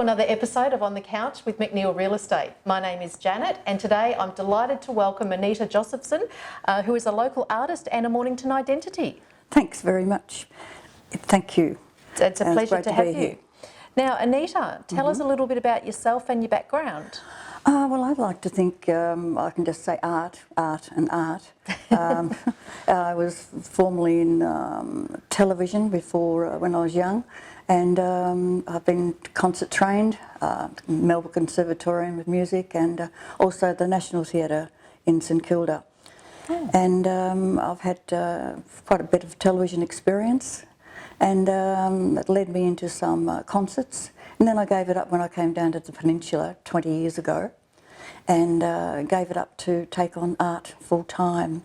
another episode of On the Couch with McNeill Real Estate. My name is Janet, and today I'm delighted to welcome Anita Josefsson, who is a local artist and a Mornington identity. Thanks very much. Thank you. It's a pleasure to have you. Here. Now, Anita, tell us a little bit about yourself and your background. Well, I'd like to think I can just say art. I was formerly in television before when I was young, and I've been concert trained, Melbourne Conservatorium of Music, and also the National Theatre in St Kilda. Oh. And I've had quite a bit of television experience, and it led me into some concerts. And then I gave it up when I came down to the Peninsula 20 years ago, and gave it up to take on art full time.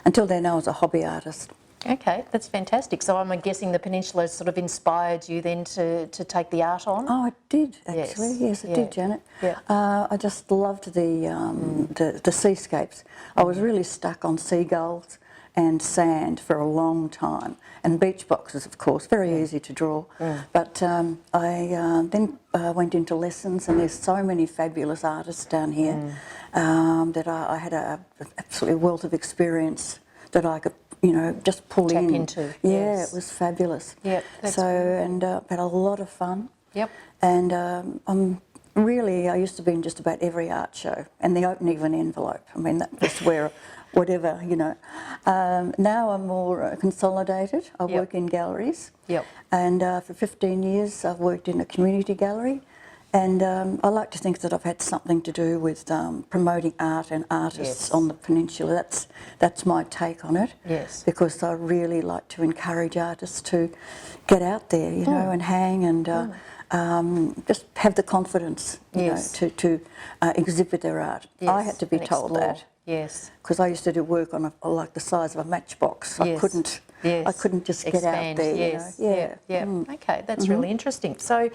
Until then I was a hobby artist. Okay, that's fantastic. So I'm guessing the Peninsula sort of inspired you then to take the art on? Oh, it did actually. Yes, it did, Janet. Yeah. I just loved the seascapes. I was really stuck on seagulls and sand for a long time, and beach boxes, of course, very easy to draw. But I then went into lessons, and there's so many fabulous artists down here that I had a absolutely wealth of experience that I could, just pull Tap in. into. Yeah, yes. It was fabulous. Yep. So, and had a lot of fun. Yep. And I used to be in just about every art show, and the Open Even envelope. I mean, that was where, whatever, Now I'm more consolidated. I work in galleries. Yep. And for 15 years I've worked in a community gallery. And I like to think that I've had something to do with promoting art and artists on the Peninsula. That's my take on it. Yes. Because I really like to encourage artists to get out there, and hang and just have the confidence, to exhibit their art. Yes. I had to be told that. Yes. Because I used to do work on like the size of a matchbox. Yes. I couldn't just get out there. Yes. Okay, that's really interesting. So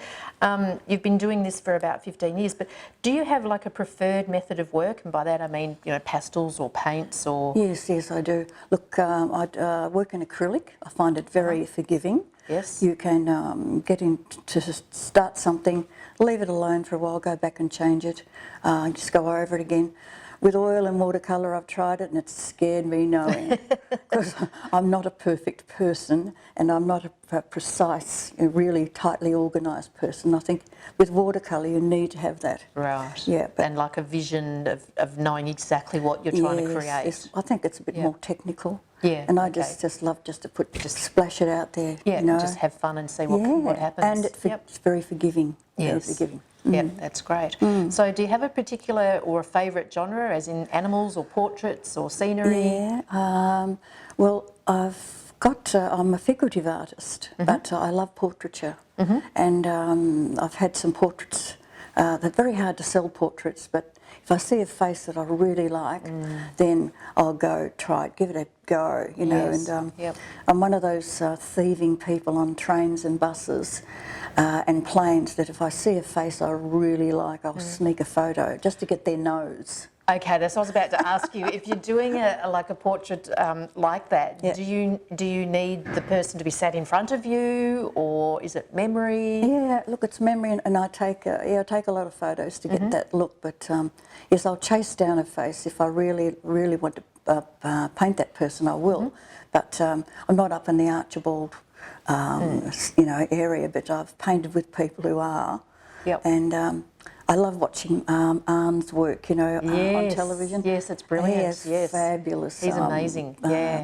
you've been doing this for about 15 years, but do you have like a preferred method of work? And by that I mean, pastels or paints or... Yes, I do. Look, I work in acrylic. I find it very forgiving. Yes. You can get in to start something, leave it alone for a while, go back and change it, just go over it again. With oil and watercolour, I've tried it and it's scared me knowing, because I'm not a perfect person and I'm not a precise, really tightly organised person. I think with watercolour you need to have that. Right. Yeah. And like a vision of knowing exactly what you're trying to create. Yes, I think it's a bit more technical. Yeah. And I just love just to splash it out there. Yeah. Just have fun and see what happens. And it's very forgiving. Yes. Very forgiving. Yeah, that's great. So do you have a particular or a favourite genre, as in animals or portraits or scenery? Yeah, well, I'm a figurative artist, but I love portraiture. And I've had some portraits. They're very hard to sell portraits, but if I see a face that I really like, then I'll go try it, give it a go, Yes. And I'm one of those thieving people on trains and buses and planes that if I see a face I really like, I'll sneak a photo just to get their nose. Okay, that's what I was about to ask you. If you're doing a portrait like that, do you need the person to be sat in front of you, or is it memory? Yeah, look, it's memory, and I take a lot of photos to get that look. But yes, I'll chase down a face if I really want to paint that person. I will, but I'm not up in the Archibald, area. But I've painted with people who are, and. I love watching Arne's work, on television. Yes, it's brilliant. Yes, fabulous. He's amazing.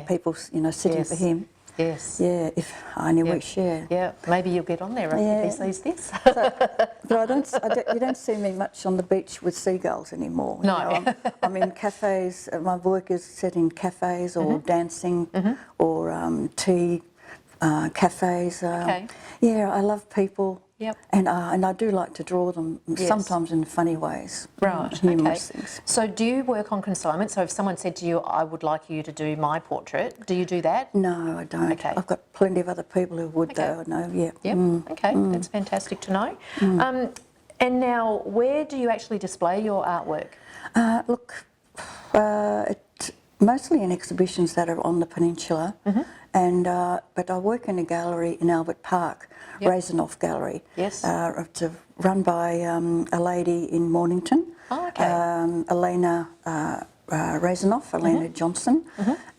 People, sitting for him. Yes. Yeah, if I only wish. Yeah. Yeah. Maybe you'll get on there if he sees this. But you don't see me much on the beach with seagulls anymore. No. I'm in cafes. My work is set in cafes or dancing or tea cafes. Yeah, I love people. Yep. And I do like to draw them, sometimes in funny ways. Right, humorous things. So do you work on consignment? So if someone said to you, I would like you to do my portrait, do you do that? No, I don't. Okay. I've got plenty of other people who would though, I know, Yep, okay, that's fantastic to know. And now, where do you actually display your artwork? Look, mostly in exhibitions that are on the Peninsula. And but I work in a gallery in Albert Park, Ryzanoff Gallery. Yes. It's a run by a lady in Mornington, Elena Ryzanoff, Anita Josefsson,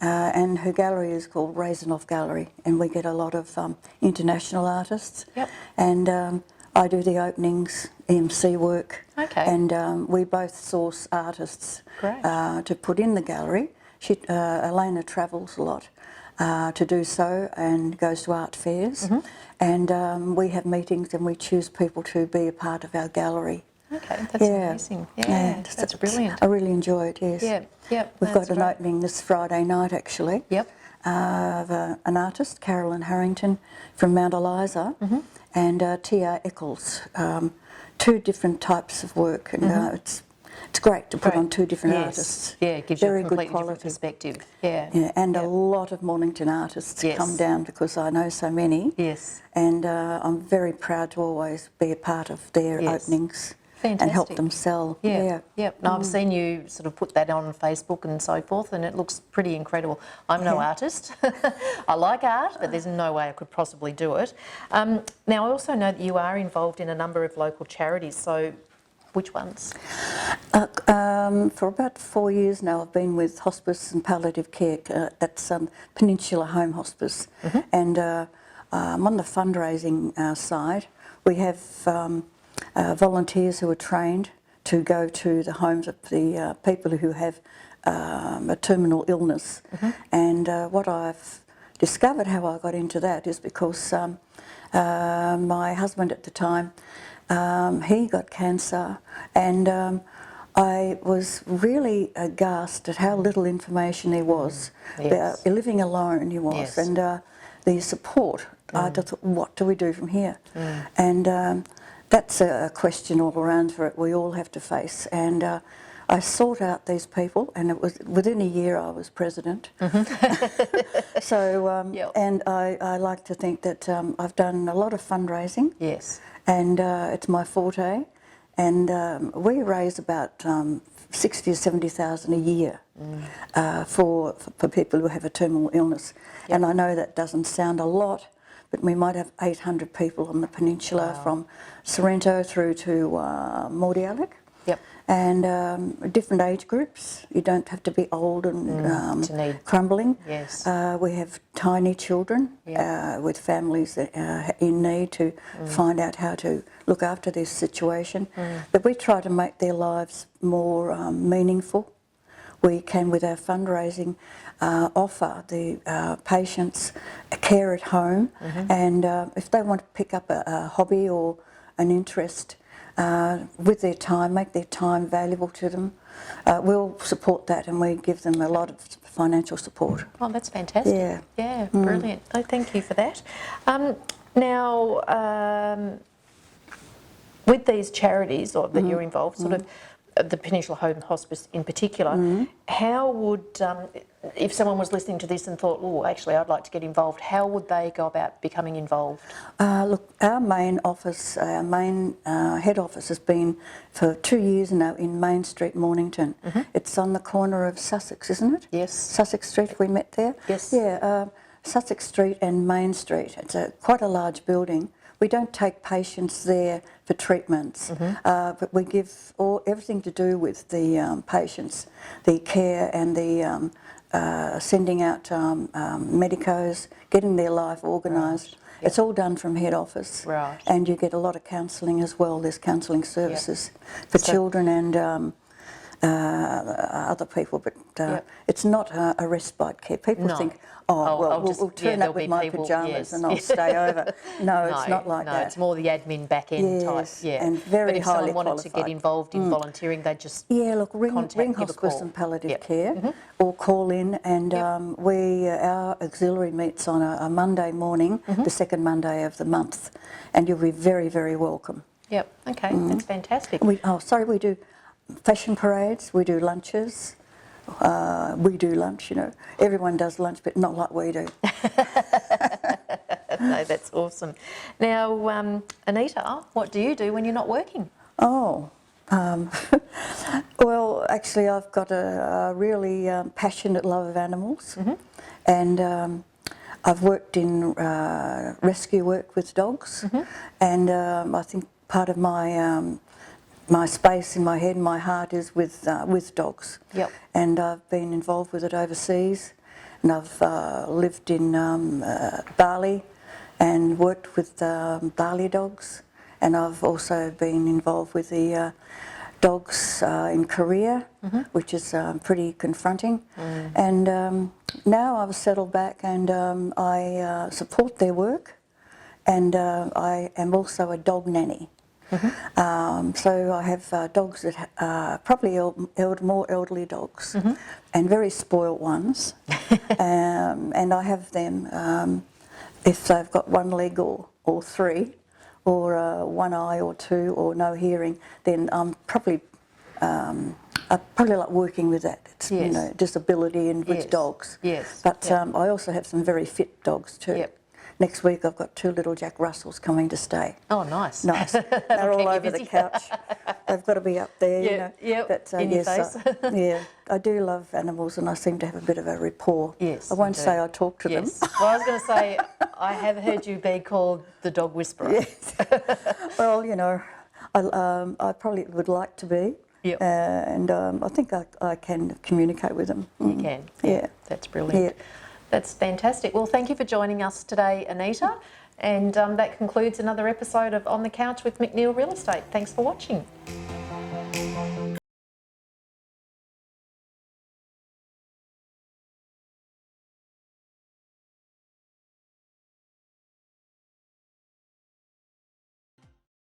and her gallery is called Ryzanoff Gallery, and we get a lot of international artists. Yep. And I do the openings, MC work, Okay. and we both source artists to put in the gallery. Elena travels a lot to do so and goes to art fairs, and we have meetings and we choose people to be a part of our gallery. Okay, that's amazing. Yeah, that's brilliant. I really enjoy it, yes. Yeah, We've got an opening this Friday night, actually. Yep. Of an artist, Carolyn Harrington, from Mount Eliza, and T.R. Eccles. Two different types of work, and it's great to put on two different artists. Yeah, it gives very you a completely good quality different perspective. Yeah. And a lot of Mornington artists come down because I know so many. Yes. And I'm very proud to always be a part of their openings. Fantastic. And help them sell. Yeah. No, I've seen you sort of put that on Facebook and so forth, and it looks pretty incredible. I'm no artist. I like art, but there's no way I could possibly do it. Now, I also know that you are involved in a number of local charities, so which ones? For about 4 years now, I've been with Hospice and Palliative Care. That's Peninsula Home Hospice. And I'm on the fundraising side. We have volunteers who are trained to go to the homes of the people who have a terminal illness. And what I've discovered, how I got into that, is because my husband at the time, he got cancer, and I was really aghast at how little information there was. About living alone he was, and the support. I just thought, what do we do from here? And that's a question all around for it. We all have to face. And I sought out these people, and it was within a year I was president. So, and I like to think that I've done a lot of fundraising. Yes. And it's my forte. And we raise about 60 or 70,000 a year for people who have a terminal illness. And I know that doesn't sound a lot, but we might have 800 people on the peninsula from Sorrento through to Mordialloc. Yep. And different age groups. You don't have to be old and crumbling. Yes. We have tiny children with families in need to find out how to look after this situation. But we try to make their lives more meaningful. We can, with our fundraising, offer the patients a care at home, and if they want to pick up a hobby or an interest with their time, make their time valuable to them, we'll support that, and we give them a lot of financial support. Oh, that's fantastic. Yeah, brilliant. Oh, thank you for that. Now, with these charities that you're involved, sort of the Peninsula Home Hospice in particular, how would, if someone was listening to this and thought, oh, actually I'd like to get involved, how would they go about becoming involved? Look, our main office, our main head office has been for 2 years now in Main Street, Mornington. It's on the corner of Sussex, isn't it? Yes. Sussex Street, we met there? Yes. Yeah, Sussex Street and Main Street. It's quite a large building. We don't take patients there for treatments, but we give everything to do with the patients, the care and the sending out medicos, getting their life organised. Yep. It's all done from head office. Right. And you get a lot of counselling as well. There's counselling services for children and other people, but it's not a respite care. People think, we'll turn up with my pyjamas and I'll stay over. No, it's not like that. No, it's more the admin back end type. Yeah, and very highly qualified. But if someone wanted to get involved in volunteering, they just ring Hospice and Palliative Care or call in, and our auxiliary meets on a Monday morning, the second Monday of the month, and you'll be very, very welcome. Yep. Okay, that's fantastic. We do fashion parades, we do lunches, we do lunch, Everyone does lunch, but not like we do. No, that's awesome. Now, Anita, what do you do when you're not working? Oh, well, actually I've got a really passionate love of animals, and I've worked in rescue work with dogs, and I think part of my space in my head, my heart is with dogs. Yep. And I've been involved with it overseas, and I've lived in Bali and worked with Bali dogs, and I've also been involved with the dogs in Korea, which is pretty confronting. And now I've settled back and I support their work, and I am also a dog nanny. So I have dogs that are probably more elderly dogs and very spoilt ones. And I have them, if they've got one leg or three, or one eye or two, or no hearing, then I'm probably I probably like working with that. It's, you know, disability and with dogs. Yes. But I also have some very fit dogs too. Yep. Next week I've got 2 little Jack Russells coming to stay. Oh, nice. Nice. They're all over the couch. They've got to be up there, you know. Yep. But, In your yes, face. yeah, I do love animals, and I seem to have a bit of a rapport. Yes, I won't you do. say I talk to Yes. them. Well, I was going to say, I have heard you be called the dog whisperer. Yes. Well, you know, I probably would like to be. Yep. And I think I can communicate with them. You can. Yeah. That's brilliant. Yeah. That's fantastic. Well, thank you for joining us today, Anita. And that concludes another episode of On the Couch with McNeill Real Estate. Thanks for watching.